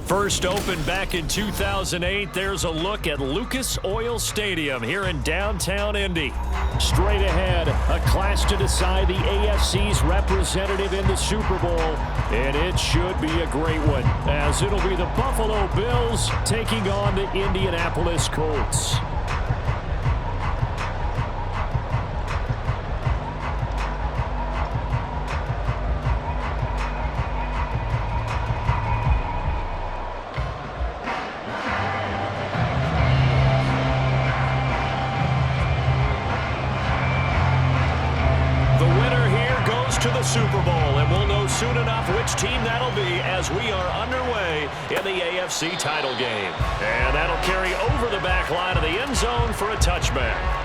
First opened back in 2008, there's a look at Lucas Oil Stadium here in downtown Indy. Straight ahead, a clash to decide the AFC's representative in the Super Bowl. And it should be a great one, as it'll be the Buffalo Bills taking on the Indianapolis Colts. To the Super Bowl, and we'll know soon enough which team that'll be as we are underway in the AFC title game. And that'll carry over the back line of the end zone for a touchback.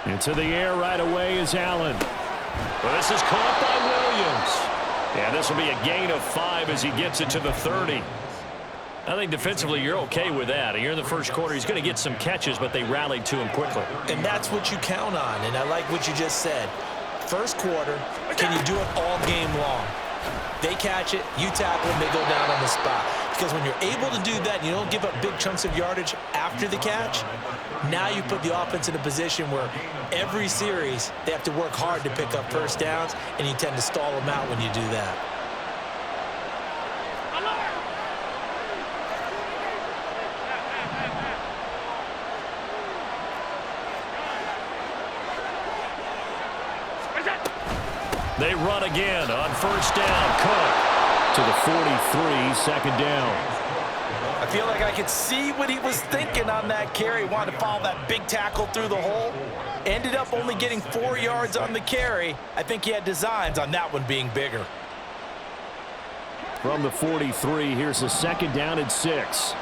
Into the air right away is Allen. Well, this is caught by Williams. And this will be a gain of 5 as he gets it to the 30. I think defensively you're okay with that. Here in the first quarter, he's going to get some catches, but they rallied to him quickly. And that's what you count on, and I like what you just said. First quarter, can you do it all game long? They catch it, you tackle them, they go down on the spot. Because when you're able to do that, you don't give up big chunks of yardage after the catch, now you put the offense in a position where every series they have to work hard to pick up first downs, and you tend to stall them out when you do that. They run again on first down. Cook to the 43, second down. I feel like I could see what he was thinking on that carry. Wanted to follow that big tackle through the hole. Ended up only getting 4 yards on the carry. I think he had designs on that one being bigger. From the 43, here's a second down and 6.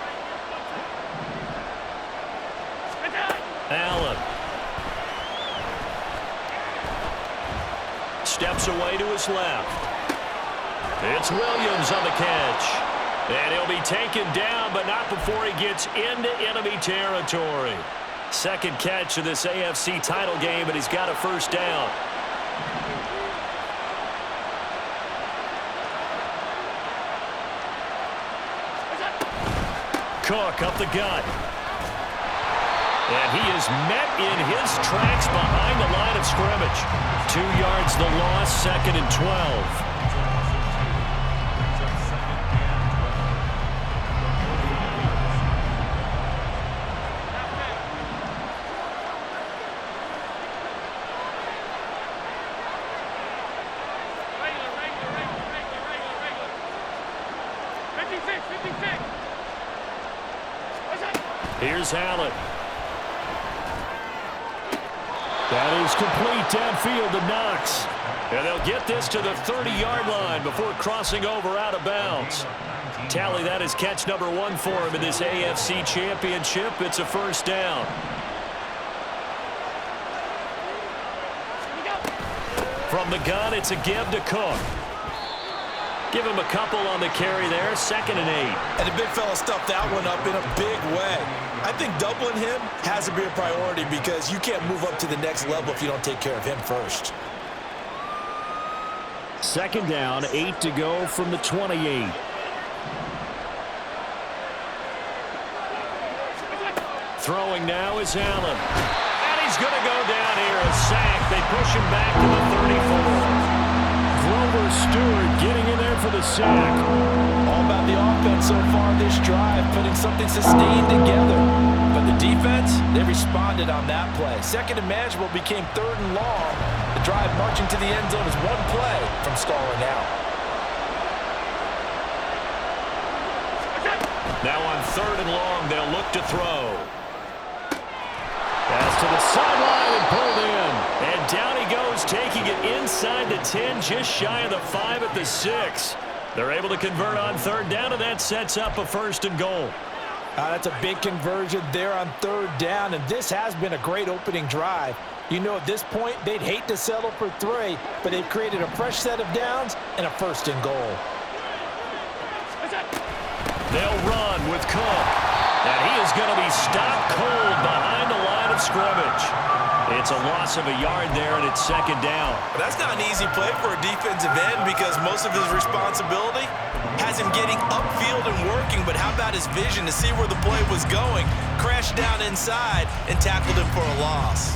Allen. Steps away to his left. It's Williams on the catch. And he'll be taken down, but not before he gets into enemy territory. Second catch of this AFC title game, and he's got a first down. Cook up the gut. And he is met in his tracks behind the line of scrimmage. 2 yards the loss, second and 12. Here's Allen. That is complete downfield to Knox. And they'll get this to the 30-yard line before crossing over out of bounds. Tally, that is catch number 1 for him in this AFC championship. It's a first down. From the gun, it's a give to Cook. Give him a couple on the carry there, second and 8. And the big fella stuffed that one up in a big way. I think doubling him has to be a priority because you can't move up to the next level if you don't take care of him first. Second down, 8 to go from the 28. Throwing now is Allen. And he's going to go down here, a sack. They push him back to the 34. Grover Stewart getting in there for the sack. All about the offense so far this drive, putting something sustained together. But the defense, they responded on that play. Second and manageable became third and long. The drive marching to the end zone is one play from stalling out. Now on third and long, they'll look to throw. Pass to the sideline and pulled in. And down he goes, taking it inside the 10, just shy of the 5 at the 6. They're able to convert on third down, and that sets up a first and goal. That's a big conversion there on third down, and this has been a great opening drive. You know, at this point, they'd hate to settle for 3, but they've created a fresh set of downs and a first and goal. They'll run with Cook, and he is going to be stopped cold behind the line of scrimmage. It's a loss of a yard there, and it's second down. But that's not an easy play for a defensive end because most of his responsibility has him getting upfield and working, but how about his vision to see where the play was going, crashed down inside, and tackled him for a loss.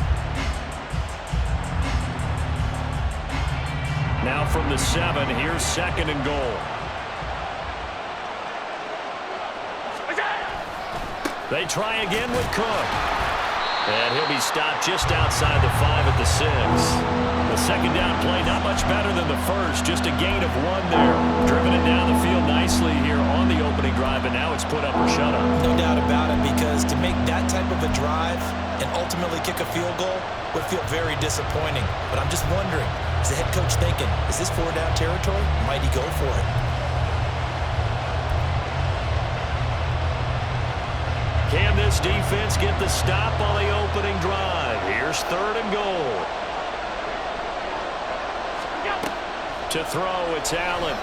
Now from the 7, here's second and goal. They try again with Cook. And he'll be stopped just outside the 5 at the 6. The second down play not much better than the first, just a gain of 1 there. Driven it down the field nicely here on the opening drive, and now it's put up or shut up. No doubt about it, because to make that type of a drive and ultimately kick a field goal would feel very disappointing. But I'm just wondering, is the head coach thinking, is this 4-down territory? Might he go for it? Can this defense get the stop on the opening drive? Here's third and goal. To throw, it's Allen.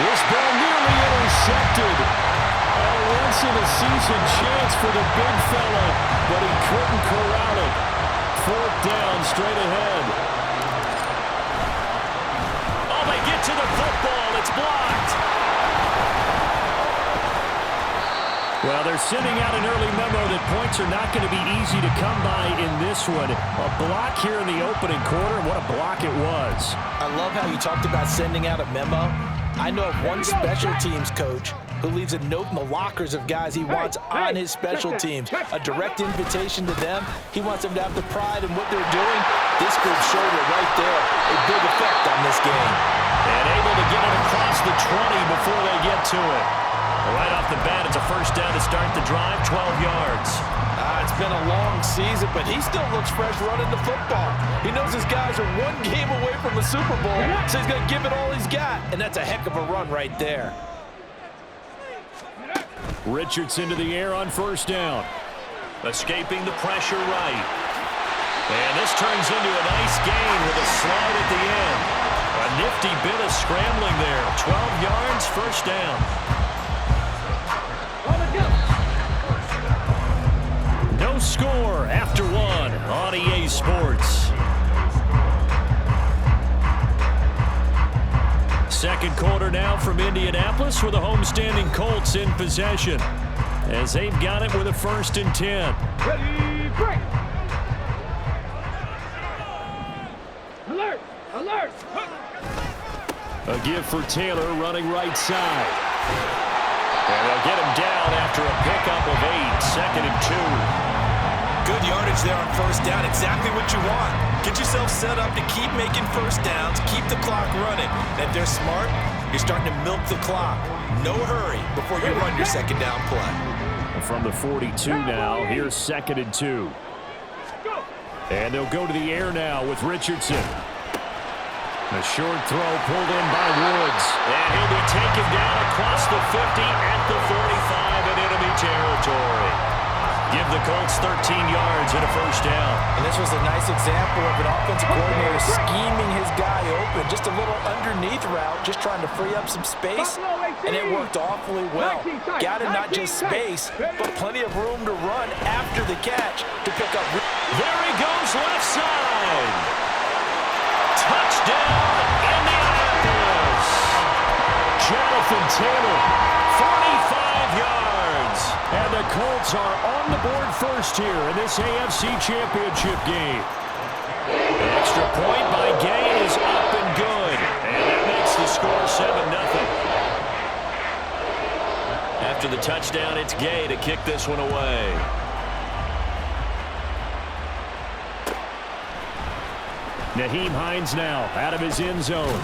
This ball nearly intercepted. A once-in-a-season chance for the big fella, but he couldn't corral it. Fourth down, straight ahead. Oh, they get to the football. It's blocked. Well, they're sending out an early memo that points are not going to be easy to come by in this one. A block here in the opening quarter. What a block it was. I love how you talked about sending out a memo. I know of one special teams coach who leaves a note in the lockers of guys he wants on his special teams. A direct invitation to them. He wants them to have the pride in what they're doing. This group showed it right there. A big effect on this game. And able to get it across the 20 before they get to it. Right off the bat, it's a first down to start the drive, 12 yards. It's been a long season, but he still looks fresh running the football. He knows his guys are one game away from the Super Bowl, so he's going to give it all he's got, and that's a heck of a run right there. Richardson to the air on first down. Escaping the pressure right. And this turns into a nice gain with a slide at the end. A nifty bit of scrambling there. 12 yards, first down. No score after 1 on EA Sports. Second quarter now from Indianapolis with the homestanding Colts in possession as they've got it with a 1st and 10. Ready, break! Alert! Alert! A give for Taylor running right side. And they'll get him down after a pickup of 8, 2nd and 2. Good yardage there on first down. Exactly what you want. Get yourself set up to keep making first downs, keep the clock running. And if they're smart, you're starting to milk the clock. No hurry before you run your second down play. From the 42 now, here's 2nd and 2. And they'll go to the air now with Richardson. A short throw pulled in by Woods. And he'll be taken down across the 50 at the 45 in enemy territory. Give the Colts 13 yards and a first down. And this was a nice example of an offensive coordinator scheming his guy open. Just a little underneath route, just trying to free up some space, and it worked awfully well. Got him not just space, but plenty of room to run after the catch to pick up. There he goes left side. Touchdown, Indianapolis. Jonathan Taylor, 45 yards. And the Colts are on the board first here in this AFC Championship game. An extra point by Gay is up and good. And that makes the score 7-0. After the touchdown, it's Gay to kick this one away. Nyheim Hines now out of his end zone.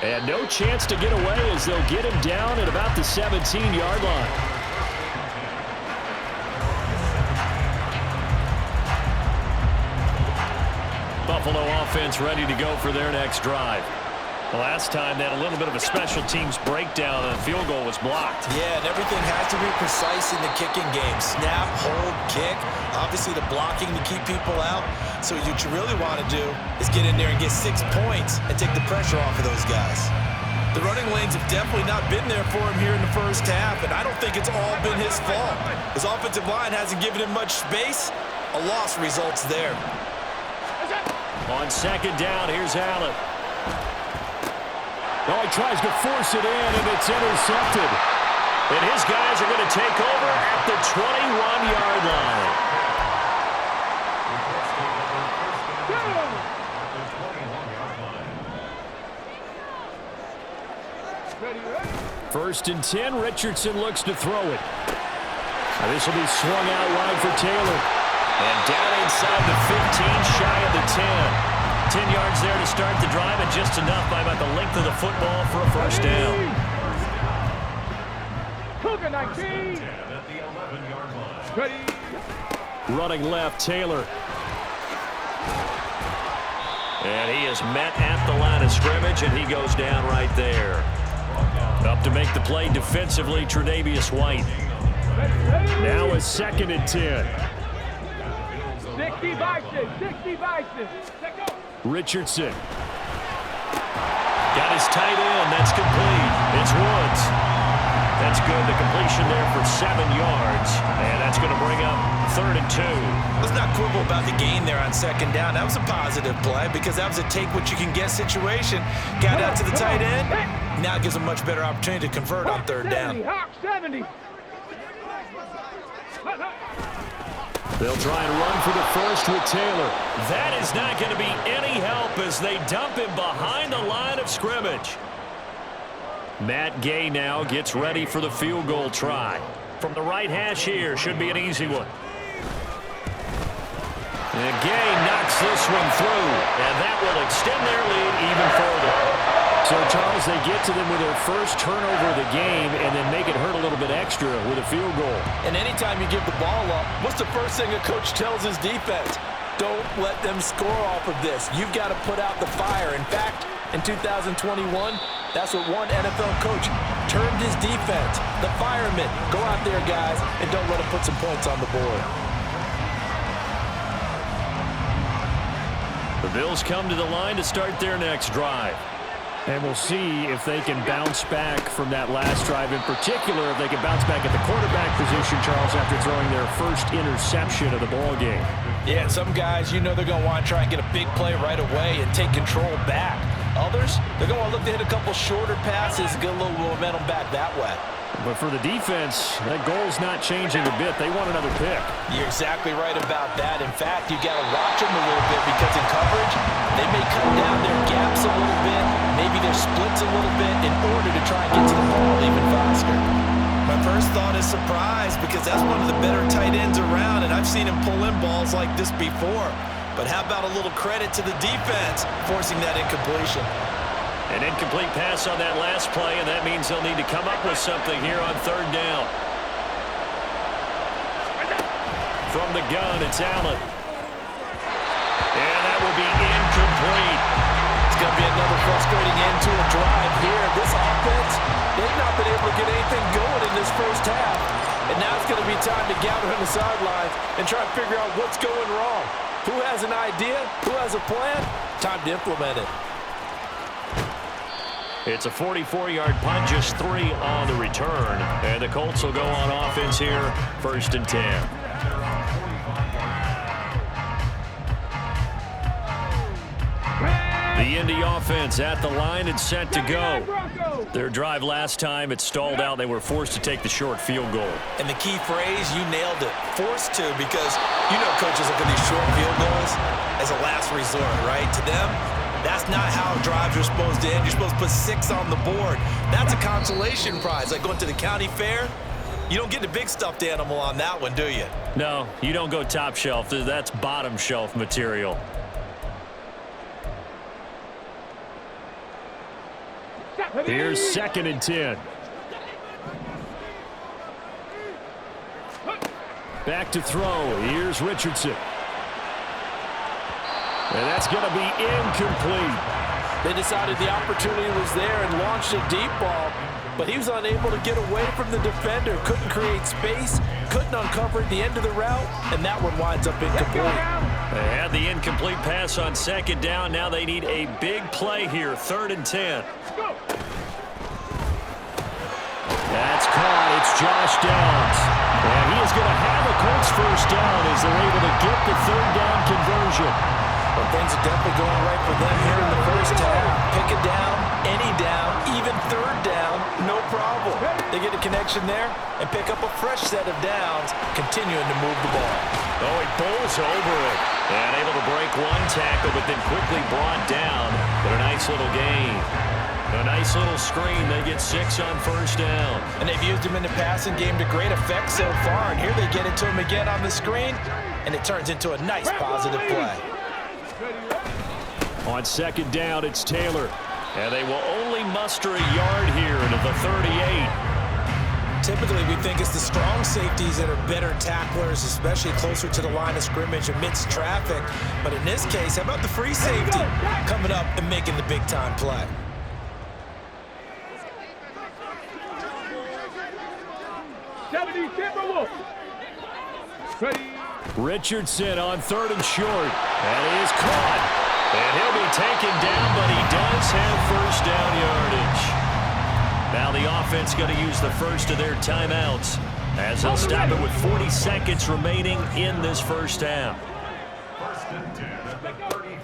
And no chance to get away as they'll get him down at about the 17-yard line. Buffalo offense ready to go for their next drive. The last time they had a little bit of a special teams breakdown and the field goal was blocked. Yeah, and everything has to be precise in the kicking game. Snap, hold, kick. Obviously the blocking to keep people out. So what you really want to do is get in there and get 6 points and take the pressure off of those guys. The running lanes have definitely not been there for him here in the first half, and I don't think it's all been his fault. His offensive line hasn't given him much space. A loss results there. On second down, here's Allen. Oh, he tries to force it in, and it's intercepted. And his guys are going to take over at the 21-yard line. First and 10, Richardson looks to throw it. This will be swung out wide for Taylor. And down inside the 15, shy of the 10. 10 yards there to start the drive, and just enough by about the length of the football for a first down. Running left, Taylor. And he is met at the line of scrimmage, and he goes down right there. Up to make the play defensively, Tre'Davious White. Now a second and 10. 60 Bison. Richardson. Got his tight end. That's complete. It's Woods. That's good. The completion there for 7 yards. And that's going to bring up 3rd and 2. Let's not quibble about the gain there on second down. That was a positive play because that was a take-what-you-can-get situation. Got out to the tight end. Now it gives a much better opportunity to convert on 3rd down. Hawk 70. They'll try and run for the first with Taylor. That is not going to be any help as they dump him behind the line of scrimmage. Matt Gay now gets ready for the field goal try. From the right hash here, should be an easy one. And Gay knocks this one through, and that will extend their lead even further. So, Charles, they get to them with their first turnover of the game and then make it hurt a little bit extra with a field goal. And anytime you give the ball up, what's the first thing a coach tells his defense? Don't let them score off of this. You've got to put out the fire. In fact, in 2021, that's what one NFL coach termed his defense. The firemen. Go out there, guys, and don't let them put some points on the board. The Bills come to the line to start their next drive. And we'll see if they can bounce back from that last drive. In particular, if they can bounce back at the quarterback position, Charles, after throwing their first interception of the ball game. Yeah, some guys, you know they're going to want to try and get a big play right away and take control back. Others, they're going to want to look to hit a couple shorter passes and get a little momentum back that way. But for the defense, that goal's not changing a bit. They want another pick. You're exactly right about that. In fact, you got to watch them a little bit because in coverage, they may cut down their gaps a little bit, maybe their splits a little bit in order to try and get to the ball even faster. My first thought is surprise because that's one of the better tight ends around, and I've seen him pull in balls like this before. But how about a little credit to the defense forcing that incompletion? An incomplete pass on that last play, and that means they'll need to come up with something here on 3rd down. From the gun, it's Allen. And that will be incomplete. It's going to be another frustrating end to a drive here. This offense, they've not been able to get anything going in this first half. And now it's going to be time to gather on the sidelines and try to figure out what's going wrong. Who has an idea? Who has a plan? Time to implement it. It's a 44-yard punt, just 3 on the return. And the Colts will go on offense here, 1st and 10. The Indy offense at the line and set to go. Their drive last time, it stalled out. They were forced to take the short field goal. And the key phrase, you nailed it. Forced to, because you know coaches look at these short field goals as a last resort, right? To them, that's not how drives are supposed to end. You're supposed to put 6 on the board. That's a consolation prize. Like going to the county fair, you don't get the big stuffed animal on that one, do you? No, you don't go top shelf. That's bottom shelf material. Here's 2nd and 10. Back to throw. Here's Richardson. And that's going to be incomplete. They decided the opportunity was there and launched a deep ball, but he was unable to get away from the defender, couldn't create space, couldn't uncover at the end of the route, and that one winds up incomplete. They had the incomplete pass on second down. Now they need a big play here, 3rd and 10. That's caught. It's Josh Downs. And he is going to have a Colts first down as they're able to get the 3rd down conversion. Well, things are definitely going right for them here in the first half. Pick a down, any down, even 3rd down, no problem. They get a connection there and pick up a fresh set of downs, continuing to move the ball. Oh, he bowls over it. And able to break one tackle, but then quickly brought down. But a nice little gain. A nice little screen. They get 6 on first down. And they've used him in the passing game to great effect so far. And here they get it to him again on the screen, and it turns into a nice positive play. On second down, it's Taylor. And they will only muster a yard here into the 38. Typically, we think it's the strong safeties that are better tacklers, especially closer to the line of scrimmage amidst traffic. But in this case, how about the free safety coming up and making the big-time play? Richardson on 3rd and short. And he is caught. And he'll be taken down, but he does have first down yardage. Now the offense going to use the first of their timeouts as they'll stop it with 40 seconds remaining in this first half.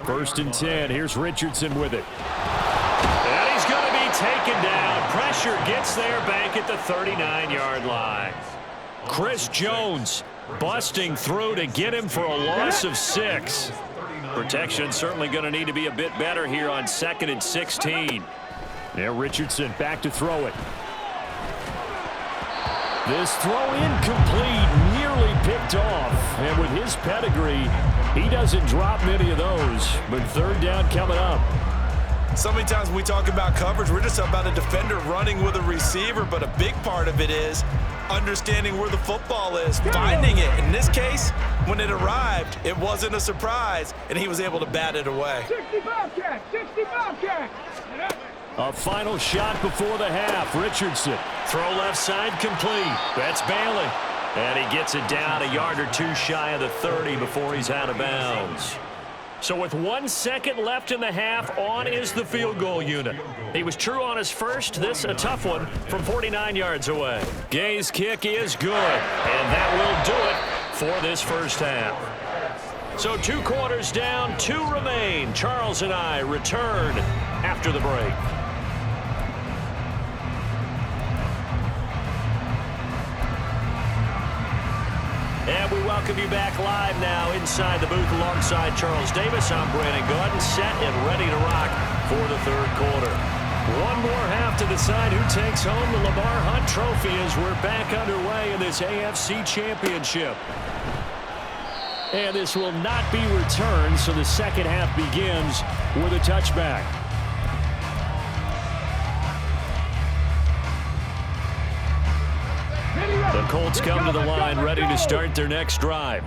1st and 10. Here's Richardson with it. And he's going to be taken down. Pressure gets there back at the 39-yard line. Chris Jones busting through to get him for a loss of 6. Protection certainly going to need to be a bit better here on 2nd and 16. Now Richardson back to throw it. This throw incomplete, nearly picked off. And with his pedigree, he doesn't drop many of those. But 3rd down coming up. So many times when we talk about coverage, we're just about a defender running with a receiver, but a big part of it is understanding where the football is, finding it. In this case, when it arrived, it wasn't a surprise, and he was able to bat it away. 65 catch, 65 catch. A final shot before the half. Richardson. Throw left side complete. That's Bailey. And he gets it down a yard or 2 shy of the 30 before he's out of bounds. So with 1 second left in the half, on is the field goal unit. He was true on his first. This a tough one from 49 yards away. Gay's kick is good, and that will do it for this first half. So 2 quarters down, 2 remain. Charles and I return after the break. And we welcome you back live now inside the booth alongside Charles Davis. I'm Brandon Gaudin, set and ready to rock for the 3rd quarter. One more half to decide who takes home the Lamar Hunt Trophy as we're back underway in this AFC Championship. And this will not be returned, so the second half begins with a touchback. The Colts come to the line ready to start their next drive.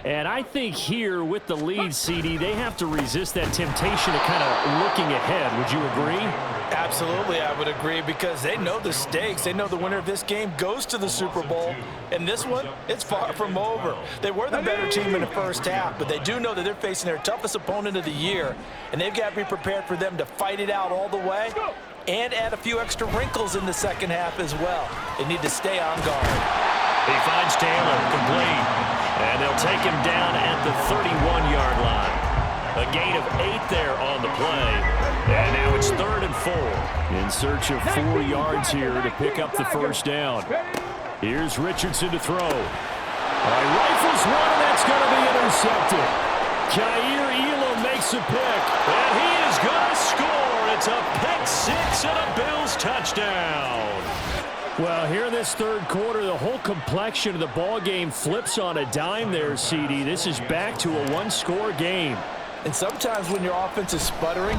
And I think here with the lead, CD, they have to resist that temptation of kind of looking ahead. Would you agree? Absolutely, I would agree, because they know the stakes. They know the winner of this game goes to the Super Bowl. And this one, it's far from over. They were the better team in the first half, but they do know that they're facing their toughest opponent of the year. And they've got to be prepared for them to fight it out all the way and add a few extra wrinkles in the second half as well. They need to stay on guard. He finds Taylor, complete. And they'll take him down at the 31-yard line. A gain of 8 there on the play. And now it's 3rd and 4. In search of 4 yards here to pick up the first down. Here's Richardson to throw. Rifles one, and that's going to be intercepted. Kaiir Elam makes a pick, and he is going to score. It's a pick 6 and a Bills touchdown. Well, here in this 3rd quarter, the whole complexion of the ball game flips on a dime there, CD. This is back to a 1-score game. And sometimes when your offense is sputtering,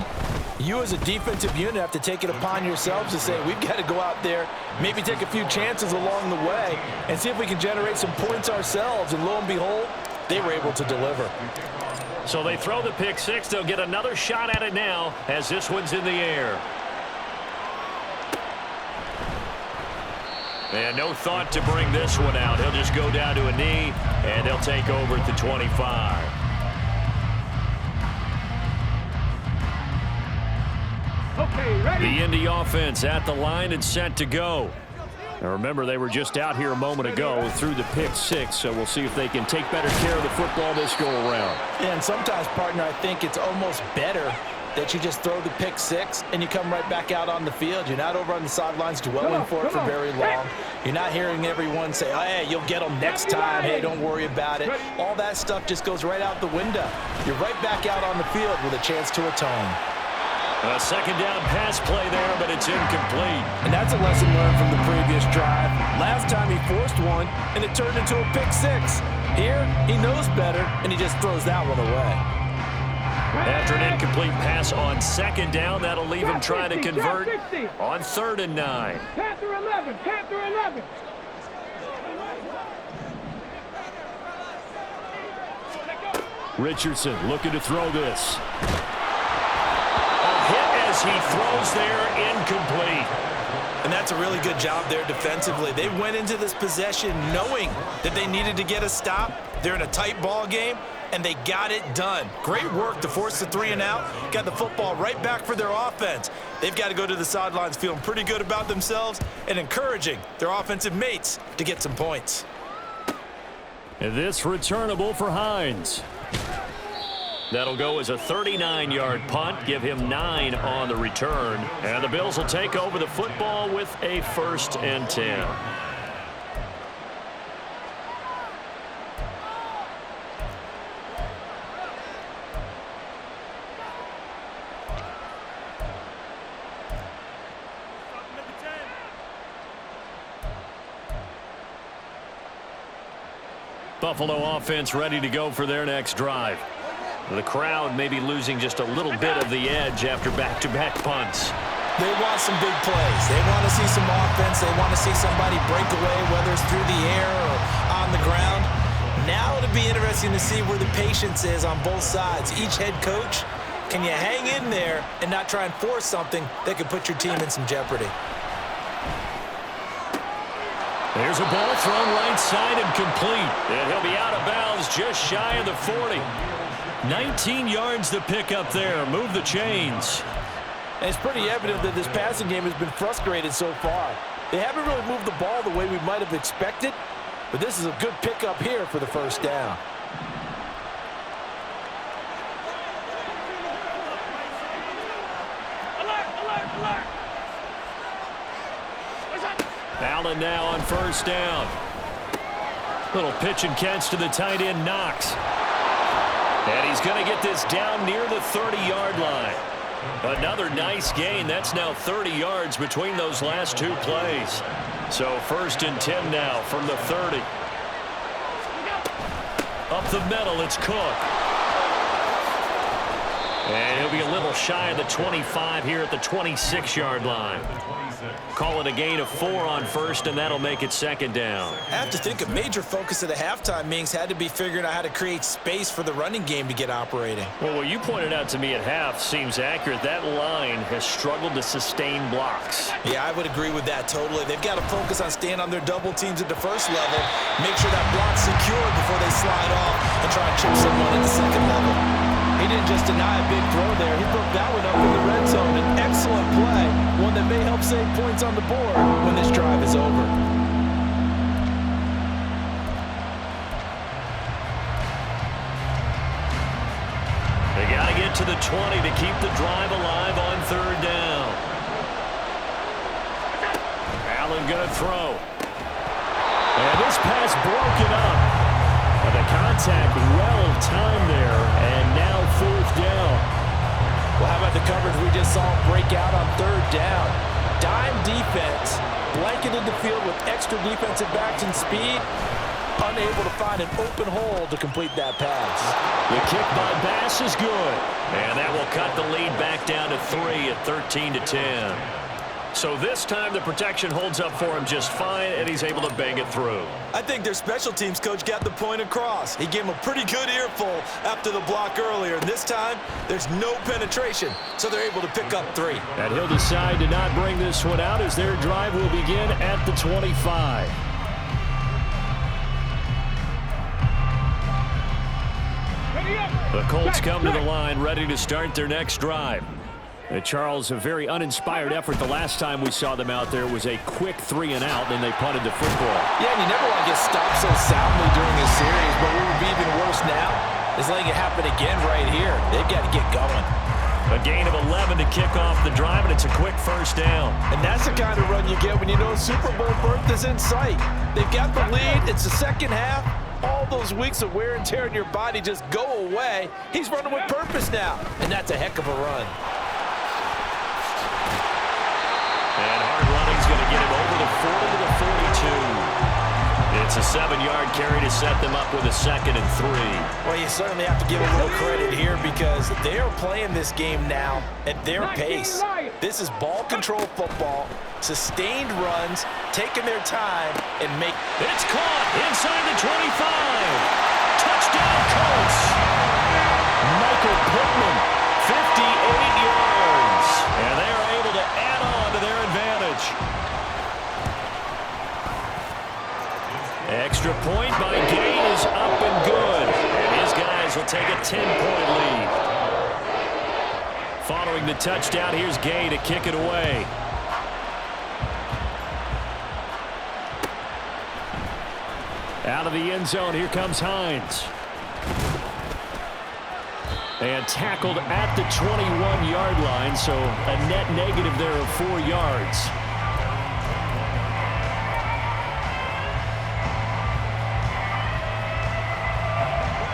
you as a defensive unit have to take it upon yourselves to say, we've got to go out there, maybe take a few chances along the way, and see if we can generate some points ourselves. And lo and behold, they were able to deliver. So they throw the pick six. They'll get another shot at it now as this one's in the air. And no thought to bring this one out. He'll just go down to a knee, and they'll take over at the 25. Okay, ready? The Indy offense at the line and set to go. Now remember, they were just out here a moment ago through the pick six, so we'll see if they can take better care of the football this go around. And sometimes, partner, I think it's almost better that you just throw the pick six and you come right back out on the field. You're not over on the sidelines dwelling for it for very long. You're not hearing everyone say, oh, hey, you'll get them next time. Hey, don't worry about it. All that stuff just goes right out the window. You're right back out on the field with a chance to atone. A second down pass play there, but it's incomplete. And that's a lesson learned from the previous drive. Last time he forced one, and it turned into a pick six. Here, he knows better, and he just throws that one away. After an incomplete pass on second down, that'll leave him trying to convert on 3rd and 9. Panther 11, Panther 11. Richardson looking to throw this. A hit as he throws there, incomplete. And that's a really good job there defensively. They went into this possession knowing that they needed to get a stop. They're in a tight ball game, and they got it done. Great work to force the 3 and out. Got the football right back for their offense. They've got to go to the sidelines feeling pretty good about themselves and encouraging their offensive mates to get some points. And this returnable for Hines. That'll go as a 39-yard punt, give him 9 on the return. And the Bills will take over the football with a 1st and 10. Buffalo offense ready to go for their next drive. The crowd may be losing just a little bit of the edge after back-to-back punts. They want some big plays. They want to see some offense. They want to see somebody break away, whether it's through the air or on the ground. Now it'll be interesting to see where the patience is on both sides. Each head coach, can you hang in there and not try and force something that could put your team in some jeopardy? There's a ball thrown right side and complete. And he'll be out of bounds just shy of the 40. 19 yards to pick up there. Move the chains. And it's pretty evident that this passing game has been frustrated so far. They haven't really moved the ball the way we might have expected, but this is a good pickup here for the 1st down. Allen now on 1st down. Little pitch and catch to the tight end, Knox. And he's going to get this down near the 30-yard line. Another nice gain. That's now 30 yards between those last 2 plays. So 1st and 10 now from the 30. Up the middle, it's Cook. And he'll be a little shy of the 25 here at the 26-yard line. Call it a gain of 4 on 1st, and that'll make it 2nd down. I have to think a major focus of the halftime meetings had to be figuring out how to create space for the running game to get operating. Well, what you pointed out to me at half seems accurate. That line has struggled to sustain blocks. Yeah, I would agree with that totally. They've got to focus on staying on their double teams at the 1st level, make sure that block's secured before they slide off and try and chip someone at the 2nd level. He didn't just deny a big throw there. He broke that one up in the red zone. An excellent play, one that may help save points on the board when this drive is over. They got to get to the 20 to keep the drive alive on 3rd down. Allen going to throw. And this pass broken up. And the contact well timed there, and now 4th down. Well, how about the coverage we just saw break out on 3rd down? Dime defense, blanketed the field with extra defensive backs and speed, unable to find an open hole to complete that pass. The kick by Bass is good, and that will cut the lead back down to 3 at 13-10. So this time the protection holds up for him just fine, and he's able to bang it through. I think their special teams coach got the point across. He gave him a pretty good earful after the block earlier. And this time, there's no penetration, so they're able to pick up 3. And he'll decide to not bring this one out as their drive will begin at the 25. The Colts come to the line ready to start their next drive. Charles, a very uninspired effort the last time we saw them out there was a quick 3 and out, and they punted the football. Yeah, and you never want to get stopped so soundly during a series, but what would be even worse now is letting it happen again right here. They've got to get going. A gain of 11 to kick off the drive, and it's a quick first down. And that's the kind of run you get when you know Super Bowl berth is in sight. They've got the lead. It's the second half. All those weeks of wear and tear in your body just go away. He's running with purpose now, and that's a heck of a run. And hard running's going to get him over the 40 to the 42. It's a 7-yard carry to set them up with a 2nd and 3. Well, you certainly have to give a little credit here because they are playing this game now at their pace. This is ball control football, sustained runs, taking their time, and make... It's caught inside the 25. Touchdown, Colts. Michael Pittman, 58 yards. And they are able to add on to their advantage. Extra point by Gay is up and good. And his guys will take a 10-point lead. Following the touchdown, here's Gay to kick it away. Out of the end zone, here comes Hines. And tackled at the 21-yard line, so a net negative there of 4 yards.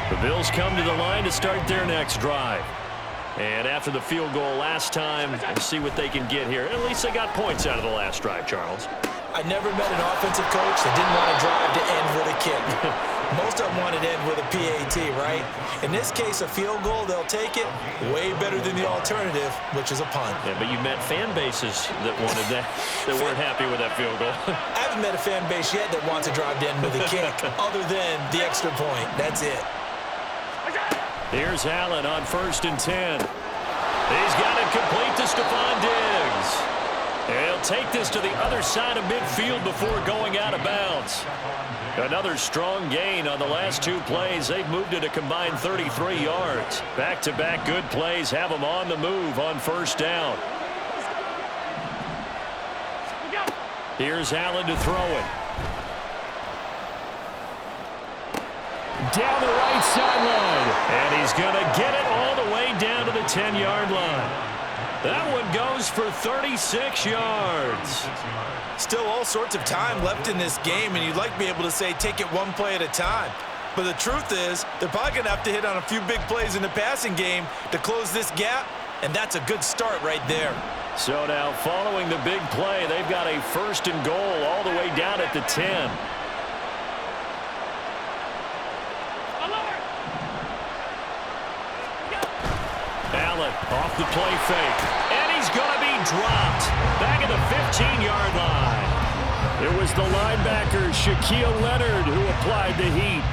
The Bills come to the line to start their next drive. And after the field goal last time, we'll see what they can get here. At least they got points out of the last drive, Charles. I never met an offensive coach that didn't want to drive to end with a kick. Most of them wanted to end with a PAT, right? In this case, a field goal, they'll take it. Way better than the alternative, which is a punt. Yeah, but you met fan bases that wanted that, that weren't happy with that field goal. I haven't met a fan base yet that wants to drive to end with a kick, other than the extra point. That's it. Here's Allen on 1st and 10. He's got it complete to Stephon Diggs. He'll take this to the other side of midfield before going out of bounds. Another strong gain on the last 2 plays. They've moved it a combined 33 yards. Back-to-back good plays have them on the move on 1st down. Here's Allen to throw it. Down the right sideline. And he's going to get it all the way down to the 10-yard line. That one goes for 36 yards. Still all sorts of time left in this game, and you'd like to be able to say take it one play at a time. But the truth is, they're probably going to have to hit on a few big plays in the passing game to close this gap, and that's a good start right there. So now, following the big play, they've got a 1st and goal all the way down at the 10. Allen off the play fake, and he's going to be dropped back at the 15-yard line. It was the linebacker Shaquille Leonard who applied the heat.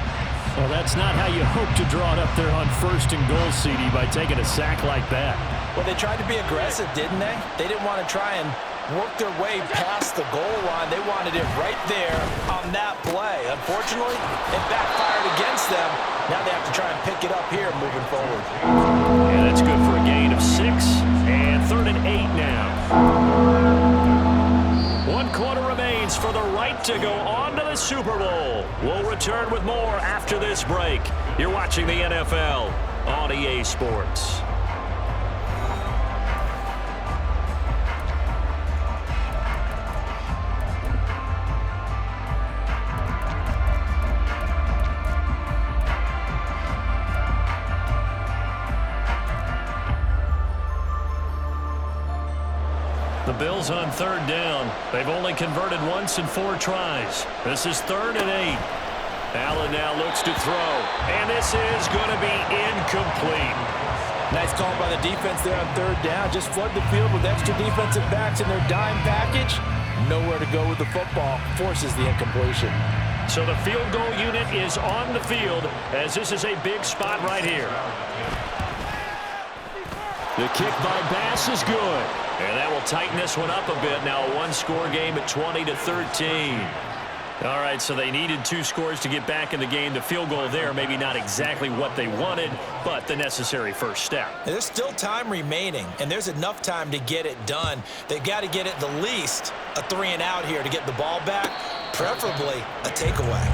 Well, that's not how you hope to draw it up there on 1st and goal, CD, by taking a sack like that. Well, they tried to be aggressive, didn't they? They didn't want to try and work their way past the goal line. They wanted it right there on that play. Unfortunately, it backfired against them. Now they have to try and pick it up here moving forward. Yeah, that's good for a gain of 6, and 3rd and 8 now. 1 quarter remains for the right to go on to the Super Bowl. We'll return with more after this break. You're watching the NFL on EA Sports. The Bills on 3rd down. They've only converted once in 4 tries. This is 3rd and 8. Allen now looks to throw, and this is going to be incomplete. Nice call by the defense there on third down. Just flood the field with extra defensive backs in their dime package. Nowhere to go with the football. Forces the incompletion. So the field goal unit is on the field as this is a big spot right here. The kick by Bass is good. And that will tighten this one up a bit. Now a one-score game at 20-13. All right, so they needed 2 scores to get back in the game. The field goal there, maybe not exactly what they wanted, but the necessary first step. There's still time remaining, and there's enough time to get it done. They've got to get at the least a 3-and-out here to get the ball back, preferably a takeaway.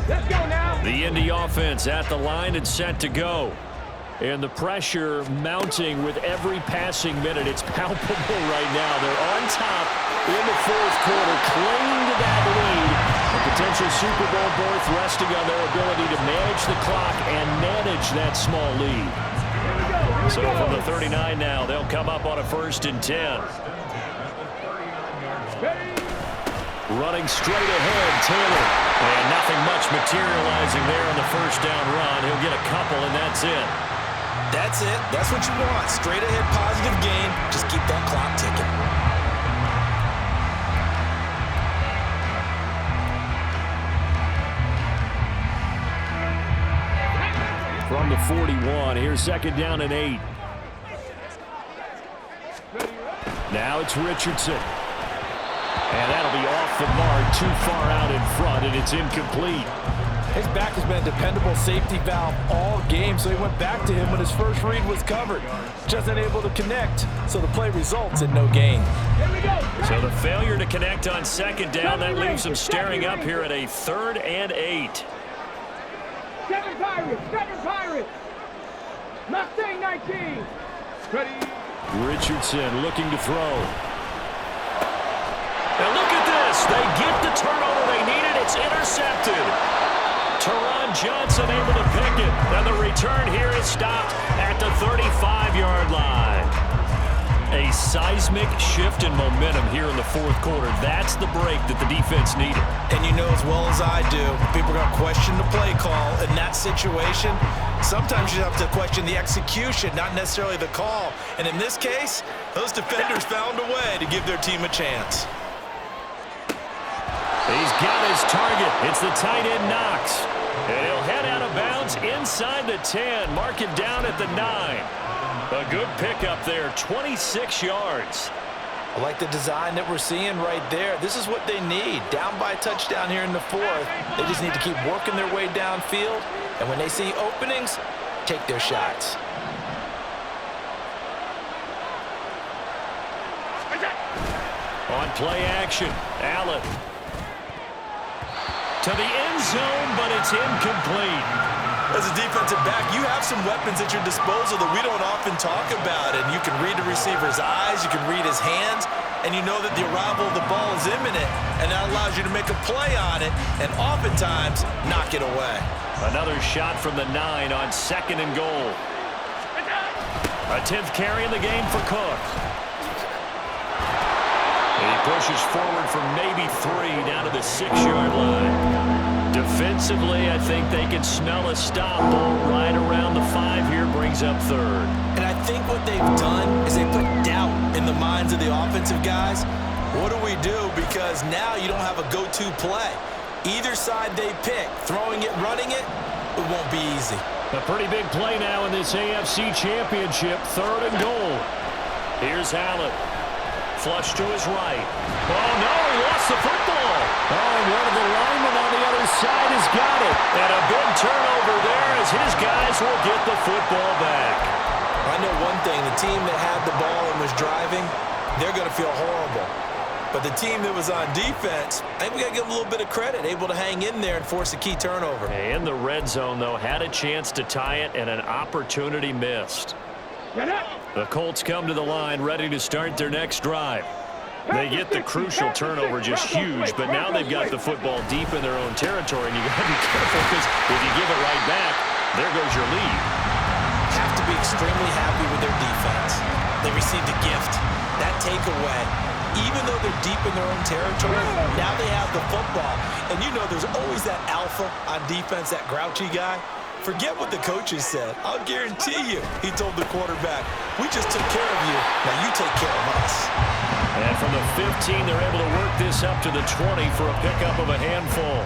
Let's go now. The Indy offense at the line and set to go. And the pressure mounting with every passing minute. It's palpable right now. They're on top in the fourth quarter, clinging to that lead. A potential Super Bowl berth resting on their ability to manage the clock and manage that small lead. So from the 39 now, they'll come up on a 1st and 10. Running straight ahead, Taylor. And nothing much materializing there on the first down run. He'll get a couple, and that's it. That's it. That's what you want. Straight ahead positive gain. Just keep that clock ticking. From the 41, here's 2nd down and 8. Now it's Richardson. And that'll be off the mark, too far out in front, and it's incomplete. His back has been a dependable safety valve all game, so he went back to him when his first read was covered. Just unable to connect, so the play results in no gain. So the failure to connect on 2nd down, that leaves him staring up here at a 3rd and 8. 7 Pirates. Mustang 19. Ready. Richardson looking to throw. Now look at this. They get the turnover they needed. It's intercepted. Teron Johnson able to pick it. And the return here is stopped at the 35-yard line. A seismic shift in momentum here in the fourth quarter. That's the break that the defense needed. And you know as well as I do, people are going to question the play call in that situation. Sometimes you have to question the execution, not necessarily the call. And in this case, those defenders found a way to give their team a chance. He's got his target. It's the tight end Knox. And he'll head out of bounds inside the 10. Mark it down at the 9. A good pickup there, 26 yards. I like the design that we're seeing right there. This is what they need. Down by a touchdown here in the 4th. They just need to keep working their way downfield. And when they see openings, take their shots. On play action, Allen. To the end zone, but it's incomplete. As a defensive back, you have some weapons at your disposal that we don't often talk about. And you can read the receiver's eyes, you can read his hands, and you know that the arrival of the ball is imminent, and that allows you to make a play on it and oftentimes knock it away. Another shot from the 9 on 2nd and goal. A 10th carry in the game for Cook. And he pushes forward for maybe 3 down to the 6-yard line. Defensively, I think they can smell a stop. Ball right around the 5 here, brings up 3rd. And I think what they've done is they put doubt in the minds of the offensive guys. What do we do? Because now you don't have a go-to play. Either side they pick, throwing it, running it, it won't be easy. A pretty big play now in this AFC Championship, 3rd and goal. Here's Allen. Flush to his right. Oh, no, he lost the football. Oh, and one of the linemen on the other side has got it. And a big turnover there as his guys will get the football back. I know one thing. The team that had the ball and was driving, they're going to feel horrible. But the team that was on defense, I think we got to give them a little bit of credit, able to hang in there and force a key turnover. In the red zone, though, had a chance to tie it and an opportunity missed. The Colts come to the line ready to start their next drive. They get the crucial turnover, just huge, but now they've got the football deep in their own territory, and you got to be careful because if you give it right back, there goes your lead. Have to be extremely happy with their defense. They received a gift. That takeaway even though they're deep in their own territory, now they have the football. And you know there's always that alpha on defense, that grouchy guy. Forget what the coaches said. I'll guarantee you, he told the quarterback, we just took care of you, now you take care of us. And from the 15, they're able to work this up to the 20 for a pickup of a handful.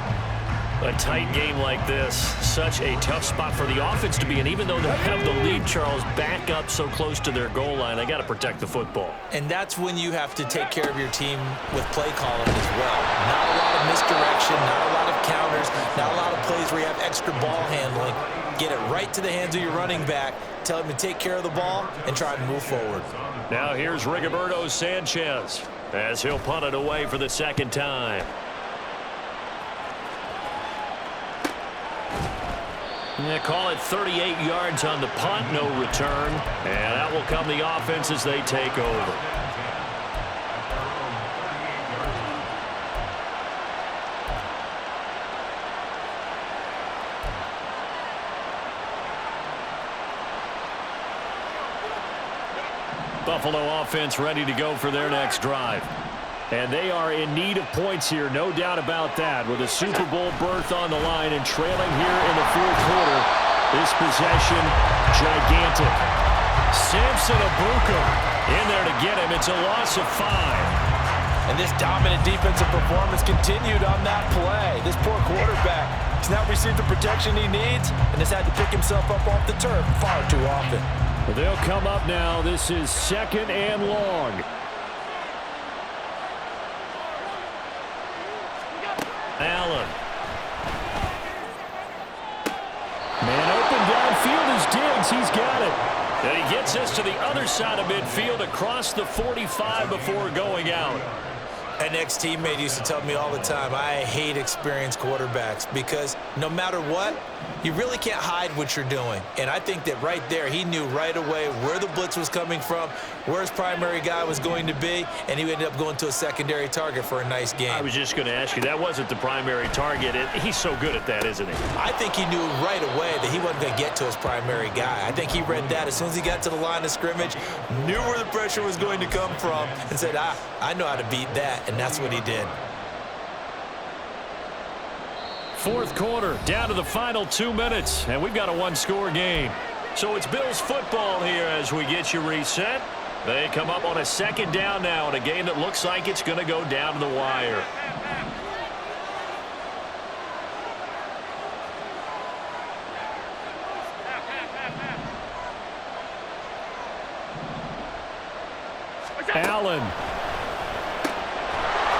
A tight game like this, such a tough spot for the offense to be in. Even though they have the lead, Charles, back up so close to their goal line, they got to protect the football. And that's when you have to take care of your team with play calling as well. Not a lot of misdirection, not a lot of counters, not a lot of plays where you have extra ball handling. Get it right to the hands of your running back, tell him to take care of the ball, and try and move forward. Now here's Rigoberto Sanchez as he'll punt it away for the second time. Yeah, call it 38 yards on the punt, no return. And out will come the offense as they take over. Buffalo offense ready to go for their next drive. And they are in need of points here, no doubt about that. With a Super Bowl berth on the line and trailing here in the fourth quarter, this possession, gigantic. Samson Abuka in there to get him. It's a loss of 5. And this dominant defensive performance continued on that play. This poor quarterback has not received the protection he needs and has had to pick himself up off the turf far too often. Well, they'll come up now. This is 2nd and long. Allen. Man open downfield is Diggs. He's got it. And he gets us to the other side of midfield across the 45 before going out. An ex-teammate used to tell me all the time, I hate experienced quarterbacks because no matter what, you really can't hide what you're doing. And I think that right there, he knew right away where the blitz was coming from, where his primary guy was going to be, and he ended up going to a secondary target for a nice game. I was just going to ask you, that wasn't the primary target. He's so good at that, isn't he? I think he knew right away that he wasn't going to get to his primary guy. I think he read that as soon as he got to the line of scrimmage, knew where the pressure was going to come from, and said, I know how to beat that. And that's what he did. Fourth quarter, down to the final 2 minutes, and we've got a one-score game. So it's Bills football here as we get you reset. They come up on a second down now in a game that looks like it's going to go down to the wire. Allen.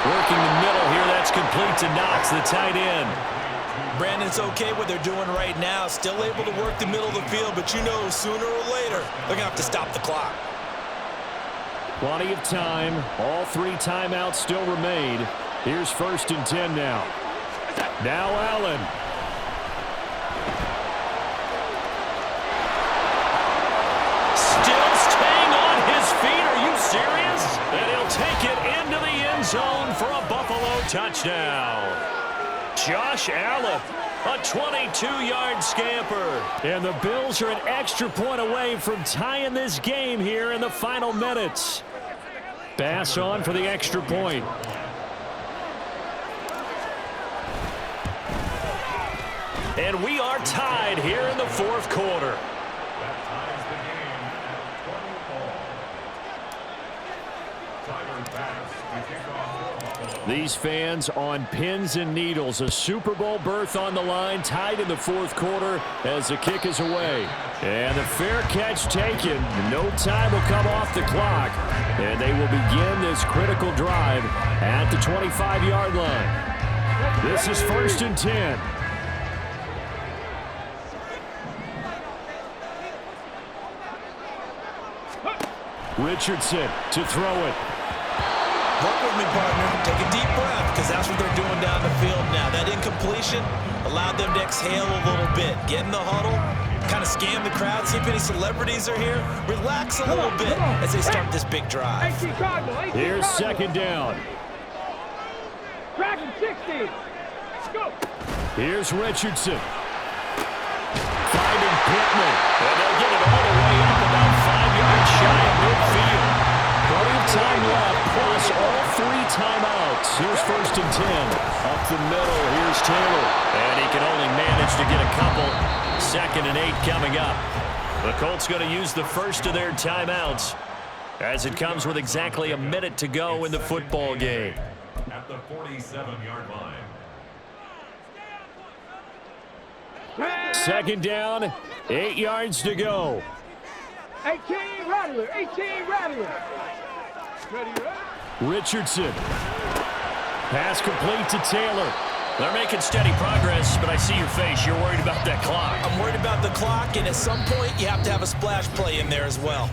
Working the middle here. That's complete to Knox, the tight end. Brandon's okay what they're doing right now. Still able to work the middle of the field, but you know sooner or later they're going to have to stop the clock. Plenty of time. All 3 timeouts still remain. Here's 1st and 10 now. Now Allen. Still staying on his feet. Are you serious? And he'll take it into the end zone for a Buffalo touchdown. Josh Allen, a 22-yard scamper. And the Bills are an extra point away from tying this game here in the final minutes. Bass on for the extra point. And we are tied here in the fourth quarter. These fans on pins and needles. A Super Bowl berth on the line, tied in the fourth quarter as the kick is away. And the fair catch taken. No time will come off the clock. And they will begin this critical drive at the 25-yard line. This is 1st and 10. Richardson to throw it. Work with me, partner. Take a deep breath because that's what they're doing down the field now. That incompletion allowed them to exhale a little bit. Get in the huddle, kind of scan the crowd, see if any celebrities are here. Relax a little bit as they start this big drive. Here's 2nd down. Dragon 60. Go. Here's Richardson. Finding Pittman. And they'll get it all the way up about 5 yards shy of midfield. Plenty of time left, plus all timeouts. Here's 1st and 10. Up the middle, here's Taylor. And he can only manage to get a couple. 2nd and 8 coming up. The Colts going to use the first of their timeouts as it comes with exactly a minute to go in the football game. At the 47-yard line. 2nd down, 8 yards to go. 18 Rattler, 18 Rattler. Ready, ready. Richardson. Pass complete to Taylor. They're making steady progress, but I see your face. You're worried about that clock. I'm worried about the clock, and at some point, you have to have a splash play in there as well.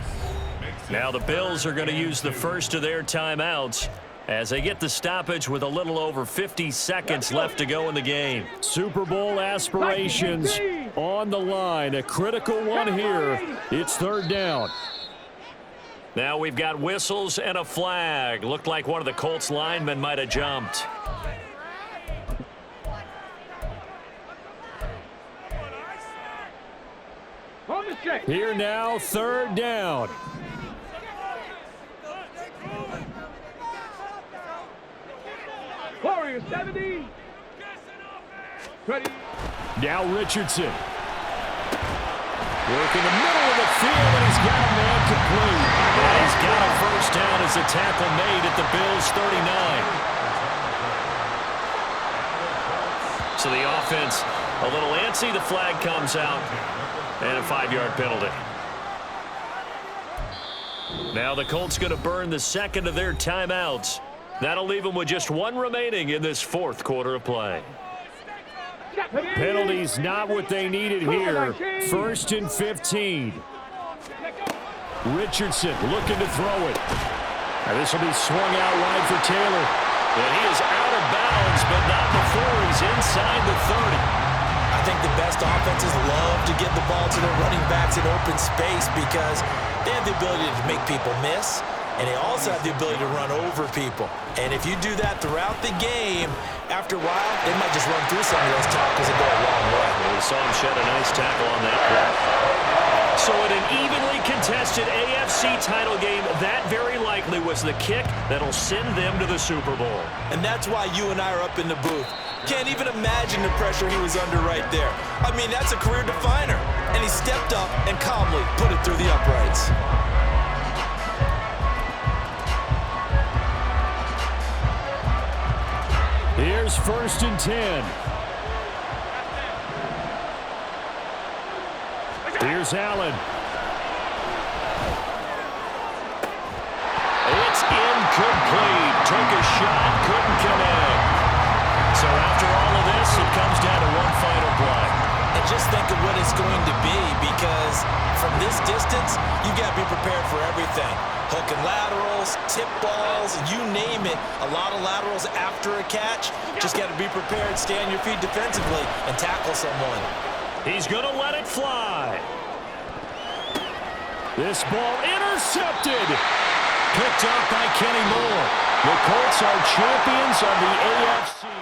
Now the Bills are going to use the first of their timeouts as they get the stoppage with a little over 50 seconds left to go in the game. Super Bowl aspirations on the line. A critical one here. It's 3rd down. Now we've got whistles and a flag. Looked like one of the Colts linemen might have jumped. Here now, 3rd down. Warriors 70. Ready. Now Richardson. Work in the middle of the field, and he's got a man complete. And he's got a 1st down as the tackle made at the Bills' 39. So the offense a little antsy. The flag comes out, and a 5-yard penalty. Now the Colts going to burn the 2nd of their timeouts. That'll leave them with just 1 remaining in this 4th quarter of play. Penalties not what they needed here. 1st and 15. Richardson looking to throw it. And this will be swung out wide for Taylor. And he is out of bounds, but not before he's inside the 30. I think the best offenses love to get the ball to their running backs in open space because they have the ability to make people miss, and they also have the ability to run over people. And if you do that throughout the game, after a while, they might just run through some of those tackles and go a long way. Well, we saw him shed a nice tackle on that play. So in an evenly contested AFC title game, that very likely was the kick that'll send them to the Super Bowl. And that's why you and I are up in the booth. Can't even imagine the pressure he was under right there. I mean, that's a career definer. And he stepped up and calmly put it through the uprights. Here's 1st and 10. Here's Allen. It's incomplete. Took a shot, couldn't connect. So after all of this, it comes down to one final play. And just think of what it's going to be, because from this distance, you got to be prepared for everything. Hook and laterals, tip balls, you name it. A lot of laterals after a catch. Just got to be prepared, stay on your feet defensively, and tackle someone. He's going to let it fly. This ball intercepted. Picked up by Kenny Moore. The Colts are champions of the AFC.